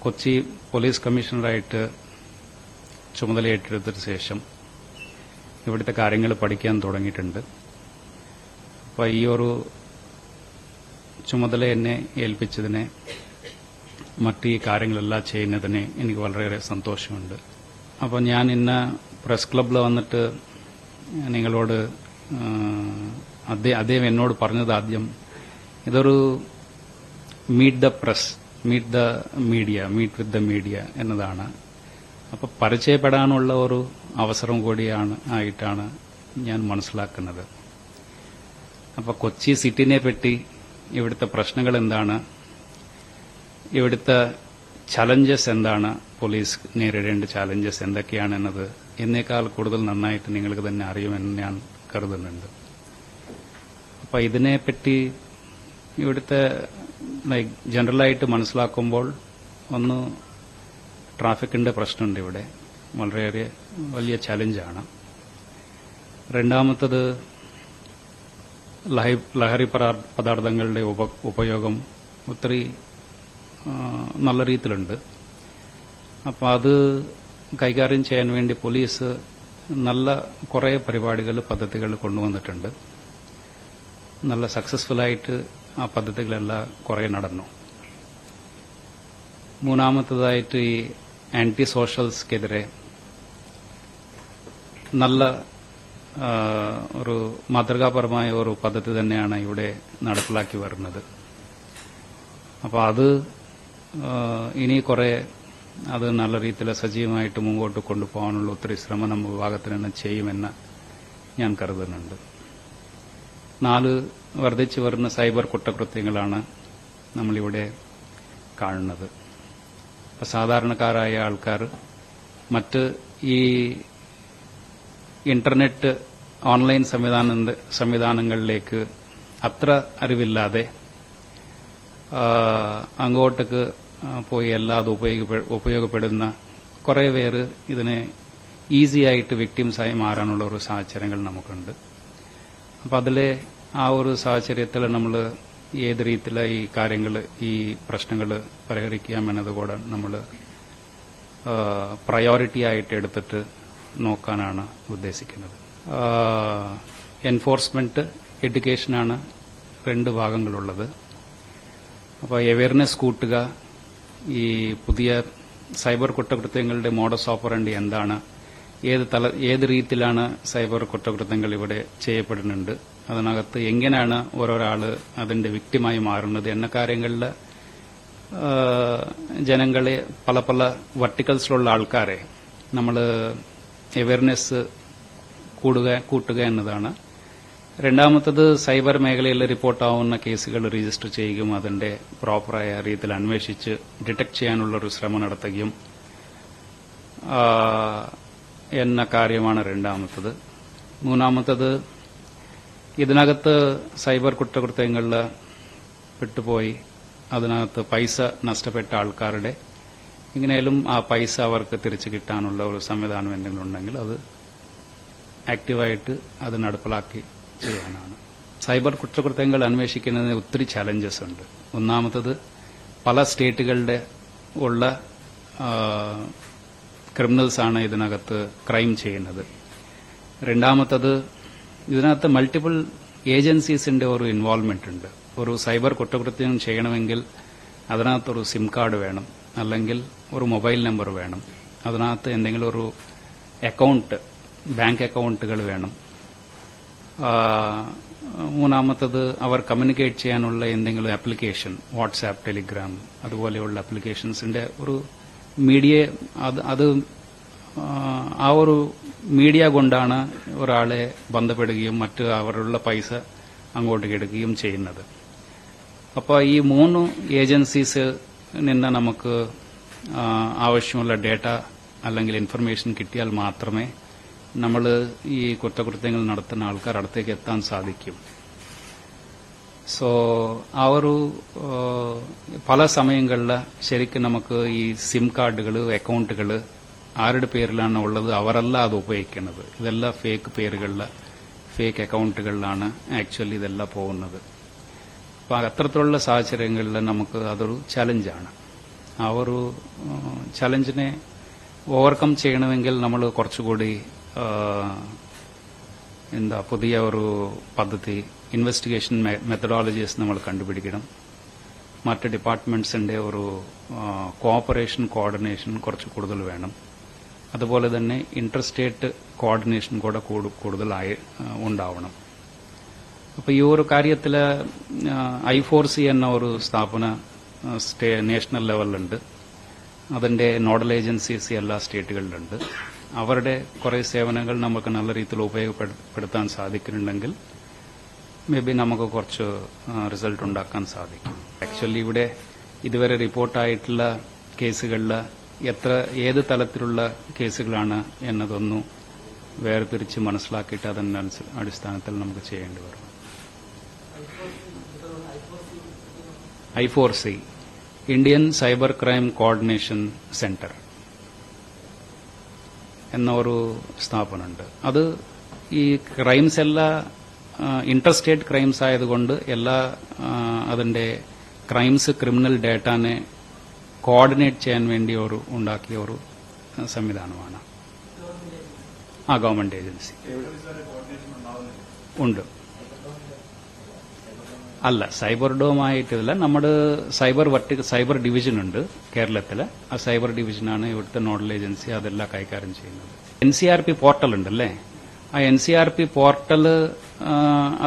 Kochi police കമ്മീഷണറായിട്ട് ചുമതലയേറ്റെടുത്തതിന് ശേഷം ഇവിടുത്തെ കാര്യങ്ങൾ പഠിക്കാൻ തുടങ്ങിയിട്ടുണ്ട്. അപ്പോൾ ഈ ഒരു ചുമതല എന്നെ ഏൽപ്പിച്ചതിനെ മറ്റ് ഈ കാര്യങ്ങളെല്ലാം ചെയ്യുന്നതിന് എനിക്ക് വളരെയേറെ സന്തോഷമുണ്ട്. അപ്പോൾ ഞാൻ ഇന്ന് പ്രസ് ക്ലബ്ബിൽ വന്നിട്ട് നിങ്ങളോട് അദ്ദേഹം എന്നോട് പറഞ്ഞത് ആദ്യം ഇതൊരു meet the press, meet the media, meet with the media എന്നതാണ്. അപ്പോൾ പരിചയപ്പെടാനുള്ള ഒരു അവസരം കൂടിയാണ് ആയിട്ടാണ് ഞാൻ മനസ്സിലാക്കുന്നത്. അപ്പോൾ കൊച്ചി സിറ്റിനെ പറ്റി, ഇവിടുത്തെ പ്രശ്നങ്ങൾ എന്താണ്, ഇവിടുത്തെ ചലഞ്ചസ് എന്താണ്, പോലീസ് നേരിടേണ്ട ചലഞ്ചസ് എന്തൊക്കെയാണെന്നത് എന്നേക്കാൾ കൂടുതൽ നന്നായിട്ട് നിങ്ങൾക്ക് തന്നെ അറിയുമെന്ന് ഞാൻ കരുതുന്നുണ്ട്. അപ്പോൾ ഇതിനെപ്പറ്റി ഇവിടുത്തെ ജനറലായിട്ട് മനസ്സിലാക്കുമ്പോൾ ഒന്ന് ട്രാഫിക്കിന്റെ പ്രശ്നമുണ്ട്. ഇവിടെ വളരെയേറെ വലിയ ചലഞ്ചാണ്. രണ്ടാമത്തത് ലഹരി പദാർത്ഥങ്ങളുടെ ഉപയോഗം ഒത്തിരി നല്ല രീതിയിലുണ്ട്. അപ്പോൾ അത് കൈകാര്യം ചെയ്യാൻ വേണ്ടി പോലീസ് നല്ല കുറേ പരിപാടികൾ, പദ്ധതികൾ കൊണ്ടുവന്നിട്ടുണ്ട്. നല്ല സക്സസ്ഫുള്ളായിട്ട് ആ പദ്ധതികളെല്ലാം കുറേ നടന്നു. മൂന്നാമത്തതായിട്ട് ഈ ആന്റി സോഷ്യൽസ്ക്കെതിരെ നല്ല ഒരു മാതൃകാപരമായ ഒരു പദ്ധതി തന്നെയാണ് ഇവിടെ നടപ്പിലാക്കി വരുന്നത്. അപ്പോൾ അത് ഇനി കുറേ അത് നല്ല രീതിയിൽ സജീവമായിട്ട് മുമ്പോട്ട് കൊണ്ടുപോകാനുള്ള ഒത്തിരി ശ്രമം നമ്മുടെ വിഭാഗത്തിൽ നിന്ന് ചെയ്യുമെന്ന് ഞാൻ കരുതുന്നുണ്ട്. 4 വർദ്ധിച്ചു വരുന്ന സൈബർ കുറ്റകൃത്യങ്ങളാണ് നമ്മളിവിടെ കാണുന്നത്. സാധാരണക്കാരായ ആൾക്കാർ മറ്റ് ഈ ഇന്റർനെറ്റ് ഓൺലൈൻ സംവിധാനങ്ങളിലേക്ക് അത്ര അറിവില്ലാതെ അങ്ങോട്ടേക്ക് പോയി അല്ലാതെ ഉപയോഗപ്പെടുന്ന കുറേ പേര് ഇതിനെ ഈസിയായിട്ട് വിക്ടിംസായി മാറാനുള്ള ഒരു സാഹചര്യങ്ങൾ നമുക്കുണ്ട്. അപ്പം അതിലെ ആ ഒരു സാഹചര്യത്തിൽ നമ്മൾ ഏത് രീതിയിലുള്ള ഈ കാര്യങ്ങൾ, ഈ പ്രശ്നങ്ങൾ പരിഹരിക്കാമെന്നത് കൂടെ നമ്മൾ പ്രയോറിറ്റി ആയിട്ട് എടുത്തിട്ട് നോക്കാനാണ് ഉദ്ദേശിക്കുന്നത്. എൻഫോഴ്സ്മെന്റ്, എഡ്യൂക്കേഷനാണ് 2 ഭാഗങ്ങളുള്ളത്. അപ്പോൾ അവയർനെസ് കൂട്ടുക, ഈ പുതിയ സൈബർ കുറ്റകൃത്യങ്ങളുടെ മോഡസ് ഓപ്പറandi എന്താണ്, ഏത് രീതിയിലാണ് സൈബർ കുറ്റകൃത്യങ്ങൾ ഇവിടെ ചെയ്യപ്പെടുന്നുണ്ട്, അതിനകത്ത് എങ്ങനെയാണ് ഓരോരാൾ അതിന്റെ വിക്ടിമായി മാറുന്നത് എന്ന കാര്യങ്ങളിൽ ജനങ്ങളെ പല വെർട്ടിക്കൽസിലുള്ള ആൾക്കാരെ നമ്മൾ അവയർനെസ് കൂട്ടുക എന്നതാണ്. രണ്ടാമത്തത് സൈബർ മേഖലയിൽ റിപ്പോർട്ടാവുന്ന കേസുകൾ രജിസ്റ്റർ ചെയ്യുകയും അതിന്റെ പ്രോപ്പറായ രീതിയിൽ അന്വേഷിച്ച് ഡിറ്റക്ട് ചെയ്യാനുള്ളൊരു ശ്രമം നടത്തുകയും എന്ന കാര്യമാണ് രണ്ടാമത്തത്. മൂന്നാമത്തത് ഇതിനകത്ത് സൈബർ കുറ്റകൃത്യങ്ങളിൽ പെട്ടുപോയി അതിനകത്ത് പൈസ നഷ്ടപ്പെട്ട ആൾക്കാരുടെ എങ്ങനെയാലും ആ പൈസ അവർക്ക് തിരിച്ചു കിട്ടാനുള്ള ഒരു സംവിധാനം എന്തെങ്കിലും ഉണ്ടെങ്കിൽ അത് ആക്റ്റീവായിട്ട് അത് നടപ്പിലാക്കി ചെയ്യാനാണ്. സൈബർ കുറ്റകൃത്യങ്ങൾ അന്വേഷിക്കുന്നതിന് ഒത്തിരി ചലഞ്ചസ് ഉണ്ട്. ഒന്നാമത്തത് പല സ്റ്റേറ്റുകളുടെ ഉള്ള ക്രിമിനൽസാണ് ഇതിനകത്ത് ക്രൈം ചെയ്യുന്നത്. രണ്ടാമത്തത് ഇതിനകത്ത് മൾട്ടിപ്പിൾ ഏജൻസീസിന്റെ ഒരു ഇൻവോൾവ്മെന്റ് ഉണ്ട്. ഒരു സൈബർ കുറ്റകൃത്യം ചെയ്യണമെങ്കിൽ അതിനകത്തൊരു സിം കാർഡ് വേണം, അല്ലെങ്കിൽ ഒരു മൊബൈൽ നമ്പർ വേണം, അതിനകത്ത് എന്തെങ്കിലും ഒരു അക്കൗണ്ട്, ബാങ്ക് അക്കൗണ്ടുകൾ വേണം. മൂന്നാമത്തത് അവർ കമ്മ്യൂണിക്കേറ്റ് ചെയ്യാനുള്ള എന്തെങ്കിലും ആപ്ലിക്കേഷൻ, വാട്സാപ്പ്, ടെലിഗ്രാം അതുപോലെയുള്ള ആപ്ലിക്കേഷൻസിന്റെ ഒരു മീഡിയ, അത് ആ ഒരു മീഡിയ കൊണ്ടാണ് ഒരാളെ ബന്ധപ്പെടുകയും മറ്റ് അവരുള്ള പൈസ അങ്ങോട്ടേക്ക് എടുക്കുകയും ചെയ്യുന്നത്. അപ്പോൾ ഈ 3 ഏജൻസീസ് നിന്ന് നമുക്ക് ആവശ്യമുള്ള ഡേറ്റ അല്ലെങ്കിൽ ഇൻഫർമേഷൻ കിട്ടിയാൽ മാത്രമേ നമ്മൾ ഈ കുറ്റകൃത്യങ്ങൾ നടത്തുന്ന ആൾക്കാർ അടുത്തേക്ക് എത്താൻ സാധിക്കും. സോ ആ ഒരു പല സമയങ്ങളിൽ ശരിക്കും നമുക്ക് ഈ സിം കാർഡുകൾ, അക്കൗണ്ടുകൾ ആരുടെ പേരിലാണ് ഉള്ളത് അവരല്ല അത് ഉപയോഗിക്കുന്നത്. ഇതെല്ലാം ഫേക്ക് പേരുകളിൽ, ഫേക്ക് അക്കൗണ്ടുകളിലാണ് ആക്ച്വലി ഇതെല്ലാം പോകുന്നത്. അപ്പോൾ അത്തരത്തിലുള്ള സാഹചര്യങ്ങളിൽ നമുക്ക് അതൊരു ചലഞ്ചാണ്. ആ ഒരു ചലഞ്ചിനെ ഓവർകം ചെയ്യണമെങ്കിൽ നമ്മൾ കുറച്ചുകൂടി പുതിയ ഒരു പദ്ധതി ഇൻവെസ്റ്റിഗേഷൻ മെത്തഡോളജീസ് നമ്മൾ കണ്ടുപിടിക്കണം. മറ്റ് ഡിപ്പാർട്ട്മെന്റ്സിന്റെ ഒരു കോഓപ്പറേഷൻ കോർഡിനേഷൻ കുറച്ച് കൂടുതൽ വേണം. അതുപോലെ തന്നെ ഇന്റർ സ്റ്റേറ്റ് കോർഡിനേഷൻ കൂടെ കൂടുതലായി ഉണ്ടാവണം. അപ്പോൾ ഈ ഒരു കാര്യത്തിൽ I4C എന്ന ഒരു സ്ഥാപന നാഷണൽ ലെവലിലുണ്ട്. അതിന്റെ നോഡൽ ഏജൻസീസ് എല്ലാ സ്റ്റേറ്റുകളിലുണ്ട്. അവരുടെ കുറെ സേവനങ്ങൾ നമുക്ക് നല്ല രീതിയിൽ ഉപയോഗപ്പെടുത്താൻ സാധിക്കുന്നുണ്ടെങ്കിൽ മേ ബി നമുക്ക് കുറച്ച് റിസൾട്ട് ഉണ്ടാക്കാൻ സാധിക്കും. ആക്ച്വലി ഇവിടെ ഇതുവരെ റിപ്പോർട്ടായിട്ടുള്ള കേസുകളിൽ ഏത് തലത്തിലുള്ള കേസുകളാണ് എന്നതൊന്നും വേർതിരിച്ച് മനസ്സിലാക്കിയിട്ട് അതിന്റെ അടിസ്ഥാനത്തിൽ നമുക്ക് ചെയ്യേണ്ടി വരും. I4C Indian cyber crime coordination centre എന്ന ഒരു സ്ഥാപനമുണ്ട്. അത് ഈ ക്രൈംസ് എല്ലാ ഇന്റർ സ്റ്റേറ്റ് ക്രൈംസ് ആയതുകൊണ്ട് എല്ലാ അതിന്റെ ക്രൈംസ് ക്രിമിനൽ ഡേറ്റാനെ കോർഡിനേറ്റ് ചെയ്യാൻ വേണ്ടി ഉണ്ടാക്കിയ ഒരു സംവിധാനമാണ്. ഗവൺമെന്റ് ഏജൻസി ഉണ്ട്. അല്ല, സൈബർ ഡോമായിട്ടില്ല. നമ്മുടെ സൈബർ ഡിവിഷൻ ഉണ്ട് കേരളത്തിൽ. ആ സൈബർ ഡിവിഷനാണ് ഇവിടുത്തെ നോഡൽ ഏജൻസി അതെല്ലാം കൈകാര്യം ചെയ്യുന്നത്. NCRP പോർട്ടൽ ഉണ്ടല്ലേ, ആ NCRP പോർട്ടൽ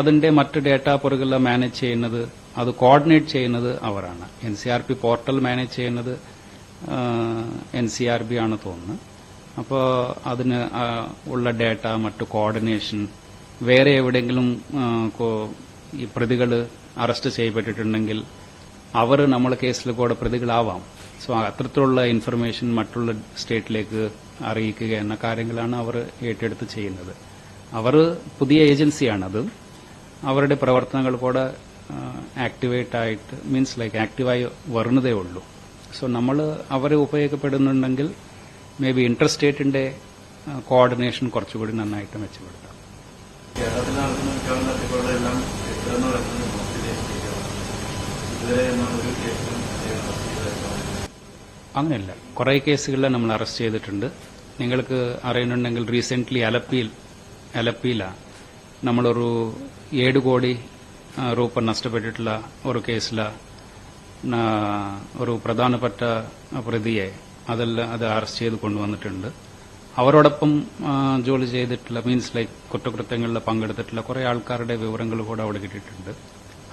അതിന്റെ മറ്റ് ഡേറ്റാ പുറകുള്ള മാനേജ് ചെയ്യുന്നത്, അത് കോർഡിനേറ്റ് ചെയ്യുന്നത് അവരാണ്. NCRP പോർട്ടൽ മാനേജ് ചെയ്യുന്നത് NCRB ആണ് തോന്നുന്നു. അപ്പോൾ അതിന് ഉള്ള ഡേറ്റ മറ്റ് കോർഡിനേഷൻ വേറെ എവിടെയെങ്കിലും ഈ പ്രതികൾ അറസ്റ്റ് ചെയ്യപ്പെട്ടിട്ടുണ്ടെങ്കിൽ അവർ നമ്മളെ കേസിൽ കൂടെ പ്രതികളാവാം. സോ അത്തരത്തിലുള്ള ഇൻഫർമേഷൻ മറ്റുള്ള സ്റ്റേറ്റിലേക്ക് അറിയിക്കുക എന്ന കാര്യങ്ങളാണ് അവർ ഏറ്റെടുത്ത് ചെയ്യുന്നത്. അവർ പുതിയ ഏജൻസിയാണത്. അവരുടെ പ്രവർത്തനങ്ങൾ കൂടെ ആക്ടിവേറ്റ് ആയിട്ട് മീൻസ് ലൈക്ക് ആക്റ്റീവായി വരുന്നതേ ഉള്ളൂ. സോ നമ്മൾ അവരെ ഉപയോഗപ്പെടുന്നുണ്ടെങ്കിൽ മേ ബി ഇന്റർ സ്റ്റേറ്റിന്റെ കോർഡിനേഷൻ കുറച്ചുകൂടി നന്നായിട്ട് മെച്ചപ്പെടുത്താം. അങ്ങനെയല്ല, കുറെ കേസുകളിൽ നമ്മൾ അറസ്റ്റ് ചെയ്തിട്ടുണ്ട്. നിങ്ങൾക്ക് അറിയുന്നുണ്ടെങ്കിൽ റീസെന്റ്ലി അലപ്പിയിലാണ് നമ്മളൊരു 7 കോടി രൂപ നഷ്ടപ്പെട്ടിട്ടുള്ള ഒരു കേസിൽ ഒരു പ്രധാനപ്പെട്ട പ്രതിയെ അത് അറസ്റ്റ് ചെയ്ത് കൊണ്ടുവന്നിട്ടുണ്ട്. അവരോടൊപ്പം ജോലി ചെയ്തിട്ടുള്ള മീൻസ് ലൈക്ക് കുറ്റകൃത്യങ്ങളിൽ പങ്കെടുത്തിട്ടുള്ള കുറെ ആൾക്കാരുടെ വിവരങ്ങൾ കൂടെ അവിടെ കിട്ടിയിട്ടുണ്ട്.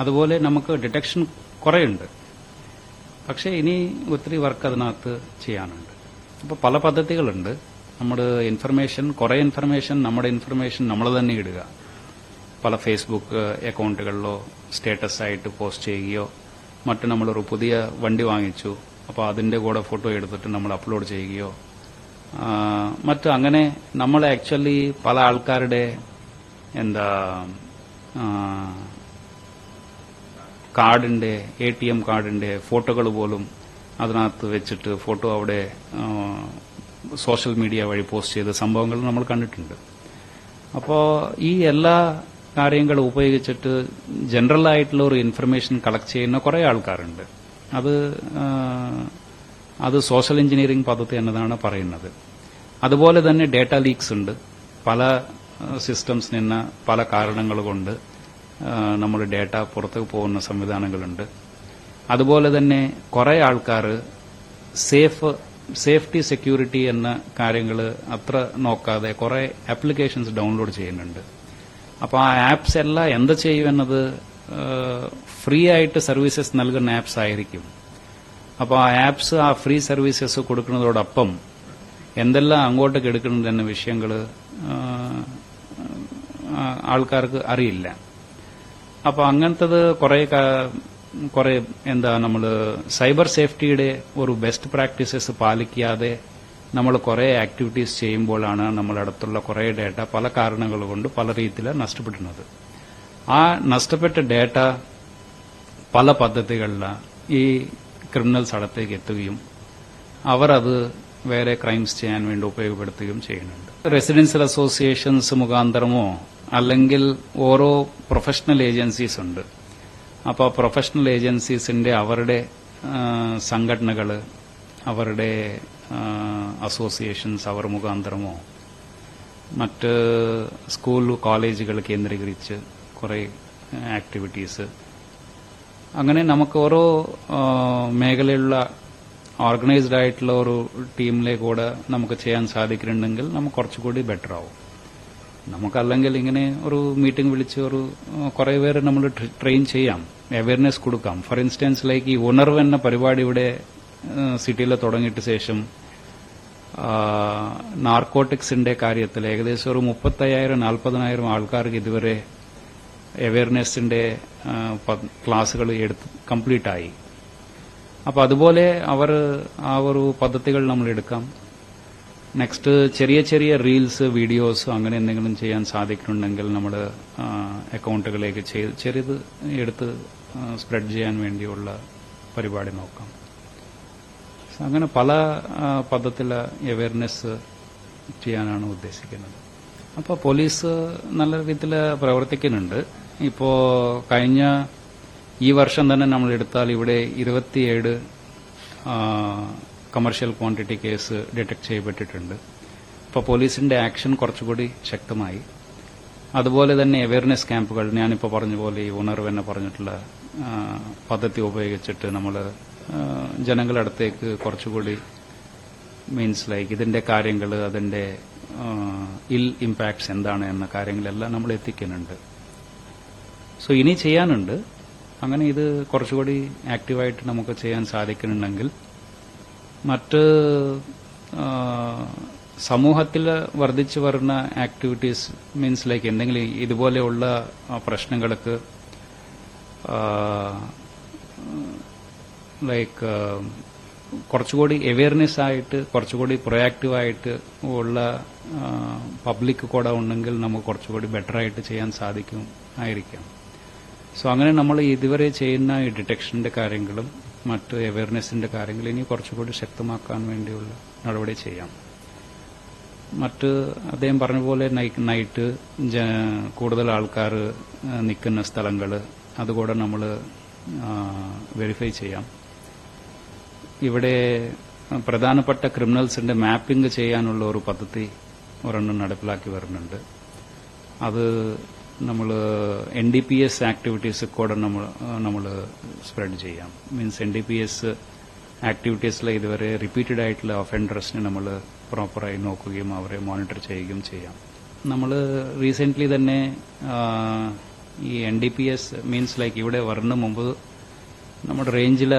അതുപോലെ നമുക്ക് ഡിറ്റക്ഷൻ കുറേയുണ്ട്. പക്ഷേ ഇനി ഒത്തിരി വർക്ക് അതിനകത്ത് ചെയ്യാനുണ്ട്. അപ്പോൾ പല പദ്ധതികളുണ്ട്. നമ്മുടെ നമ്മുടെ ഇൻഫർമേഷൻ നമ്മൾ തന്നെ ഇടുക. പല ഫേസ്ബുക്ക് അക്കൗണ്ടുകളിലോ സ്റ്റേറ്റസ് ആയിട്ട് പോസ്റ്റ് ചെയ്യുകയോ, മറ്റ് നമ്മളൊരു പുതിയ വണ്ടി വാങ്ങിച്ചു അപ്പോൾ അതിന്റെ കൂടെ ഫോട്ടോ എടുത്തിട്ട് നമ്മൾ അപ്ലോഡ് ചെയ്യുകയോ, മറ്റ് അങ്ങനെ നമ്മൾ ആക്ച്വലി പല ആൾക്കാരുടെ കാർഡിന്റെ ATM കാർഡിന്റെ ഫോട്ടോകൾ പോലും അതിനകത്ത് വെച്ചിട്ട് ഫോട്ടോ അവിടെ സോഷ്യൽ മീഡിയ വഴി പോസ്റ്റ് ചെയ്ത സംഭവങ്ങൾ നമ്മൾ കണ്ടിട്ടുണ്ട്. അപ്പോൾ ഈ എല്ലാ കാര്യങ്ങളും ഉപയോഗിച്ചിട്ട് ജനറൽ ആയിട്ടുള്ള ഒരു ഇൻഫർമേഷൻ കളക്ട് ചെയ്യുന്ന കുറെ ആൾക്കാരുണ്ട്. അത് സോഷ്യൽ എഞ്ചിനീയറിംഗ് പദ്ധതി എന്നതാണ് പറയുന്നത്. അതുപോലെ തന്നെ ഡേറ്റ ലീക്സ് ഉണ്ട്. പല സിസ്റ്റംസിൽ നിന്ന് പല കാരണങ്ങൾ കൊണ്ട് നമ്മൾ ഡേറ്റ പുറത്തു പോകുന്ന സംവിധാനങ്ങളുണ്ട്. അതുപോലെ തന്നെ കുറെ ആൾക്കാർ സേഫ്റ്റി സെക്യൂരിറ്റി എന്ന കാര്യങ്ങൾ അത്ര നോക്കാതെ കുറെ ആപ്ലിക്കേഷൻസ് ഡൗൺലോഡ് ചെയ്യുന്നുണ്ട്. അപ്പോൾ ആ ആപ്സ് എല്ലാം എന്ത് ചെയ്യുമെന്നത് ഫ്രീ ആയിട്ട് സർവീസസ് നൽകുന്ന ആപ്സ് ആയിരിക്കും. അപ്പോൾ ആ ആപ്സ് ആ ഫ്രീ സർവീസസ് കൊടുക്കുന്നതോടൊപ്പം എന്തെല്ലാം അങ്ങോട്ടേക്ക് എടുക്കുന്നുണ്ട് എന്ന വിഷയങ്ങൾ ആൾക്കാർക്ക് അറിയില്ല. അപ്പോൾ അങ്ങനത്തത് കുറെ നമ്മൾ സൈബർ സേഫ്റ്റിയുടെ ഒരു ബെസ്റ്റ് പ്രാക്ടീസസ് പാലിക്കാതെ നമ്മൾ കുറെ ആക്ടിവിറ്റീസ് ചെയ്യുമ്പോഴാണ് നമ്മുടെ അടുത്തുള്ള കുറെ ഡേറ്റ പല കാരണങ്ങൾ കൊണ്ട് പല രീതിയിൽ നഷ്ടപ്പെടുന്നത്. ആ നഷ്ടപ്പെട്ട ഡേറ്റ പല പദ്ധതികളിൽ ഈ ക്രിമിനൽസ് അടുത്തേക്ക് എത്തുകയും അവർ അത് വേറെ ക്രൈംസ് ചെയ്യാൻ വേണ്ടി ഉപയോഗപ്പെടുത്തുകയും ചെയ്യുന്നുണ്ട്. റെസിഡൻഷ്യൽ അസോസിയേഷൻസ് മുഖാന്തരമോ അല്ലെങ്കിൽ ഓരോ പ്രൊഫഷണൽ ഏജൻസീസ് ഉണ്ട്. അപ്പോൾ പ്രൊഫഷണൽ ഏജൻസീസിന്റെ അവരുടെ സംഘടനകൾ അവരുടെ അസോസിയേഷൻസ് അവർ മുഖാന്തരമോ മറ്റ് സ്കൂൾ കോളേജുകൾ കേന്ദ്രീകരിച്ച് കുറേ ആക്ടിവിറ്റീസ്, അങ്ങനെ നമുക്ക് ഓരോ മേഖലയിലുള്ള ഓർഗനൈസ്ഡ് ആയിട്ടുള്ള ഒരു ടീമിലെ കൂടെ നമുക്ക് ചെയ്യാൻ സാധിക്കുന്നുണ്ടെങ്കിൽ നമുക്ക് കുറച്ചുകൂടി ബെറ്റർ ആവും. നമുക്കല്ലെങ്കിൽ ഇങ്ങനെ ഒരു മീറ്റിംഗ് വിളിച്ച് ഒരു കുറേ പേര് നമ്മൾ ട്രെയിൻ ചെയ്യാം, അവയർനെസ് കൊടുക്കാം. ഫോർ ഇൻസ്റ്റൻസ് ലൈക്ക് ഈ ഉണർവ് എന്ന പരിപാടി ഇവിടെ സിറ്റിയിൽ തുടങ്ങിയിട്ട് ശേഷം നാർക്കോട്ടിക്സിന്റെ കാര്യത്തിൽ ഏകദേശം ഒരു 35,000-40,000 ആൾക്കാർക്ക് ഇതുവരെ അവയർനെസിന്റെ ക്ലാസുകൾ കംപ്ലീറ്റ് ആയി. അപ്പോൾ അതുപോലെ ആ ഒരു പദ്ധതികൾ നമ്മൾ എടുക്കാം. നെക്സ്റ്റ് ചെറിയ ചെറിയ റീൽസ്, വീഡിയോസ് അങ്ങനെ എന്തെങ്കിലും ചെയ്യാൻ സാധിക്കുന്നുണ്ടെങ്കിൽ നമ്മൾ അക്കൗണ്ടുകളിലേക്ക് ചെറുത് എടുത്ത് സ്പ്രെഡ് ചെയ്യാൻ വേണ്ടിയുള്ള പരിപാടി നോക്കാം. അങ്ങനെ പല പദ്ധതിയിലെ അവയർനെസ് ചെയ്യാനാണ് ഉദ്ദേശിക്കുന്നത്. അപ്പോൾ പോലീസ് നല്ല രീതിയിൽ പ്രവർത്തിക്കുന്നുണ്ട്. ഇപ്പോൾ കഴിഞ്ഞ ഈ വർഷം തന്നെ നമ്മൾ എടുത്താൽ ഇവിടെ 27 കമേഴ്ഷ്യൽ ക്വാണ്ടിറ്റി കേസ് ഡിറ്റക്ട് ചെയ്യപ്പെട്ടിട്ടുണ്ട്. ഇപ്പോൾ പോലീസിന്റെ ആക്ഷൻ കുറച്ചുകൂടി ശക്തമായി. അതുപോലെ തന്നെ അവയർനെസ് ക്യാമ്പുകൾ, ഞാനിപ്പോൾ പറഞ്ഞ പോലെ ഈ ഉണർവ് എന്ന് പറഞ്ഞിട്ടുള്ള പദ്ധതി ഉപയോഗിച്ചിട്ട് നമ്മൾ ജനങ്ങളുടെ അടുത്തേക്ക് കുറച്ചുകൂടി മീൻസ് ലൈക്ക് ഇതിന്റെ കാര്യങ്ങൾ, അതിന്റെ ഇൽ ഇമ്പാക്ട്സ് എന്താണ് എന്ന കാര്യങ്ങളെല്ലാം നമ്മൾ എത്തിക്കുന്നുണ്ട്. സോ ഇനി ചെയ്യാനുണ്ട്. അങ്ങനെ ഇത് കുറച്ചുകൂടി ആക്റ്റീവായിട്ട് നമുക്ക് ചെയ്യാൻ സാധിക്കുന്നുണ്ടെങ്കിൽ മറ്റ് സമൂഹത്തിൽ വർദ്ധിച്ചു വരുന്ന ആക്ടിവിറ്റീസ് മീൻസ് ലൈക്ക് എന്തെങ്കിലും ഇതുപോലെയുള്ള പ്രശ്നങ്ങൾക്ക് ലൈക്ക് കുറച്ചുകൂടി അവയർനെസ് ആയിട്ട് കുറച്ചുകൂടി പ്രൊയാക്റ്റീവായിട്ട് ഉള്ള പബ്ലിക് കൂടെ ഉണ്ടെങ്കിൽ നമുക്ക് കുറച്ചുകൂടി ബെറ്ററായിട്ട് ചെയ്യാൻ സാധിക്കും ആയിരിക്കാം. സോ അങ്ങനെ നമ്മൾ ഇതുവരെ ചെയ്യുന്ന ഈ ഡിറ്റക്ഷന്റെ കാര്യങ്ങളും മറ്റ് അവയർനെസിന്റെ കാര്യങ്ങളും ഇനി കുറച്ചുകൂടി ശക്തമാക്കാൻ വേണ്ടിയുള്ള നടപടി ചെയ്യാം. മറ്റ് അദ്ദേഹം പറഞ്ഞ പോലെ നൈറ്റ് കൂടുതൽ ആൾക്കാർ നിൽക്കുന്ന സ്ഥലങ്ങൾ അതുകൂടെ നമ്മൾ വെരിഫൈ ചെയ്യാം. ഇവിടെ പ്രധാനപ്പെട്ട ക്രിമിനൽസിന്റെ മാപ്പിംഗ് ചെയ്യാനുള്ള ഒരു പദ്ധതി ഒരെണ്ണം നടപ്പിലാക്കി വരുന്നുണ്ട്. അത് നമ്മൾ NDPS ആക്ടിവിറ്റീസ് കൂടെ നമ്മൾ സ്പ്രെഡ് ചെയ്യാം. മീൻസ് NDPS ആക്ടിവിറ്റീസിൽ ഇതുവരെ റിപ്പീറ്റഡ് ആയിട്ടുള്ള ഒഫൻഡേഴ്സിനെ നമ്മൾ പ്രോപ്പറായി നോക്കുകയും അവരെ മോണിറ്റർ ചെയ്യുകയും ചെയ്യാം. നമ്മൾ റീസെന്റ് തന്നെ ഈ NDPS മീൻസ് ലൈക്ക് ഇവിടെ വരുന്ന മുമ്പ് നമ്മുടെ റേഞ്ചിൽ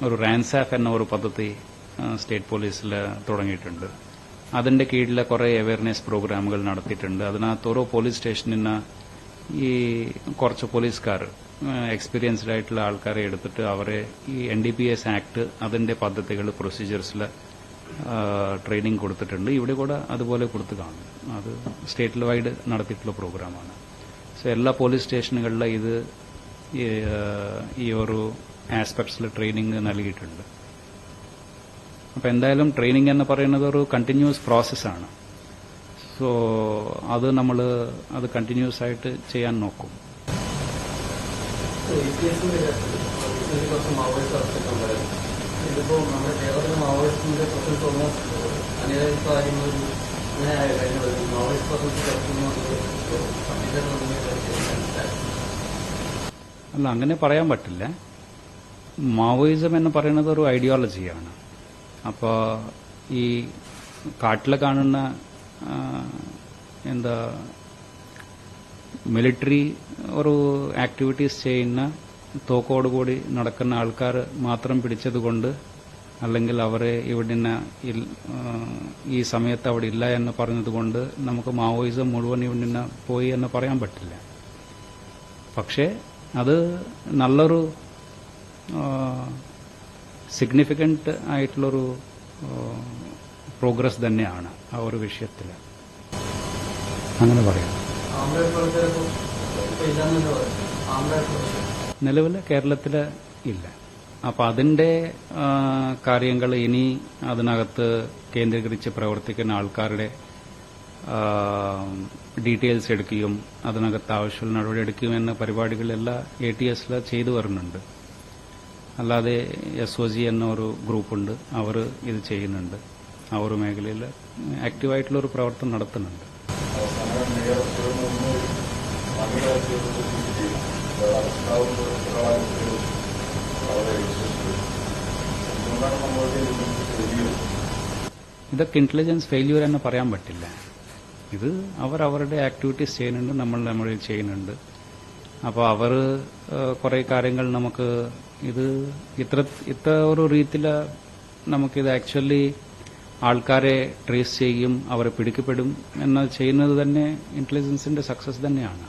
ഒരു റാൻസാഫ് എന്ന ഒരു പദ്ധതി സ്റ്റേറ്റ് പോലീസിൽ തുടങ്ങിയിട്ടുണ്ട്. അതിന്റെ കീഴിൽ കുറെ അവയർനെസ് പ്രോഗ്രാമുകൾ നടത്തിയിട്ടുണ്ട്. അതിനകത്ത് ഓരോ പോലീസ് സ്റ്റേഷനിന് ഈ കുറച്ച് പോലീസുകാർ എക്സ്പീരിയൻസ്ഡ് ആയിട്ടുള്ള ആൾക്കാരെ എടുത്തിട്ട് അവരെ ഈ NDPS ആക്ട് അതിന്റെ പദ്ധതികൾ പ്രൊസീജിയേഴ്സിൽ ട്രെയിനിങ് കൊടുത്തിട്ടുണ്ട്. ഇവിടെ കൂടെ അതുപോലെ കൊടുത്തു കാണും. അത് സ്റ്റേറ്റ് വൈഡ് നടത്തിയിട്ടുള്ള പ്രോഗ്രാമാണ്. സോ എല്ലാ പോലീസ് സ്റ്റേഷനുകളിലും ഇത് ഈ ഒരു ആസ്പെക്ട്സിൽ ട്രെയിനിങ് നൽകിയിട്ടുണ്ട്. അപ്പം എന്തായാലും ട്രെയിനിങ് എന്ന് പറയുന്നത് ഒരു കണ്ടിന്യൂസ് പ്രോസസ്സാണ്. സോ അത് നമ്മൾ അത് കണ്ടിന്യൂസ് ആയിട്ട് ചെയ്യാൻ നോക്കും. ഇതിപ്പോ നമ്മുടെ കേരളത്തിലെ മാവോയിസ്റ്റിന്റെ പ്രസൻസ് ഓൾമോസ്റ്റ് അനേകം കാര്യങ്ങളിൽ മാവോയിസ്റ്റ് അല്ല, അങ്ങനെ പറയാൻ പറ്റില്ല. മാവോയിസം എന്ന് പറയുന്നത് ഒരു ഐഡിയോളജിയാണ്. അപ്പോൾ ഈ കാട്ടിൽ കാണുന്ന എന്താ മിലിറ്ററി ഒരു ആക്ടിവിറ്റീസ് ചെയ്യുന്ന തോക്കോടുകൂടി നടക്കുന്ന ആൾക്കാർ മാത്രം പിടിച്ചതുകൊണ്ട് അല്ലെങ്കിൽ അവരെ ഇവിടെ ഈ സമയത്ത് അവിടെ ഇല്ല എന്ന് പറഞ്ഞതുകൊണ്ട് നമുക്ക് മാവോയിസം മുഴുവൻ ഇവിടെ പോയി എന്ന് പറയാൻ പറ്റില്ല. പക്ഷേ അത് നല്ലൊരു സിഗ്നിഫിക്കന്റ് ആയിട്ടുള്ളൊരു പ്രോഗ്രസ് തന്നെയാണ് ആ ഒരു വിഷയത്തിൽ, അങ്ങനെ പറയാം. നിലവിൽ കേരളത്തിൽ ഇല്ല. അപ്പൊ അതിന്റെ കാര്യങ്ങൾ ഇനി അതിനകത്ത് കേന്ദ്രീകരിച്ച് പ്രവർത്തിക്കുന്ന ആൾക്കാരുടെ ഡീറ്റെയിൽസ് എടുക്കുകയും അതിനകത്ത് ആവശ്യമുള്ള നടപടി എടുക്കുകയും എന്ന പരിപാടികളെല്ലാം ATS ചെയ്തു വരുന്നുണ്ട്. അല്ലാതെ SOG എന്ന ഒരു ഗ്രൂപ്പുണ്ട്, അവർ ഇത് ചെയ്യുന്നുണ്ട്. ആ ഒരു മേഖലയിൽ ആക്റ്റീവായിട്ടുള്ള ഒരു പ്രവർത്തനം നടത്തുന്നുണ്ട്. ഇതൊക്കെ ഇന്റലിജൻസ് ഫെയില്യൂർ എന്ന് പറയാൻ പറ്റില്ല. ഇത് അവരുടെ ആക്ടിവിറ്റീസ് ചെയ്യുന്നുണ്ട്, നമ്മൾ ചെയ്യുന്നുണ്ട്. അപ്പോൾ അവർ കുറെ കാര്യങ്ങൾ നമുക്ക് ഇത് ഇത്ര ഒരു രീതിയിൽ നമുക്കിത് ആക്ച്വലി ആൾക്കാരെ ട്രേസ് ചെയ്യും, അവരെ പിടിക്കപ്പെടും എന്ന ചെയ്യുന്നത് തന്നെ ഇന്റലിജൻസിന്റെ സക്സസ് തന്നെയാണ്.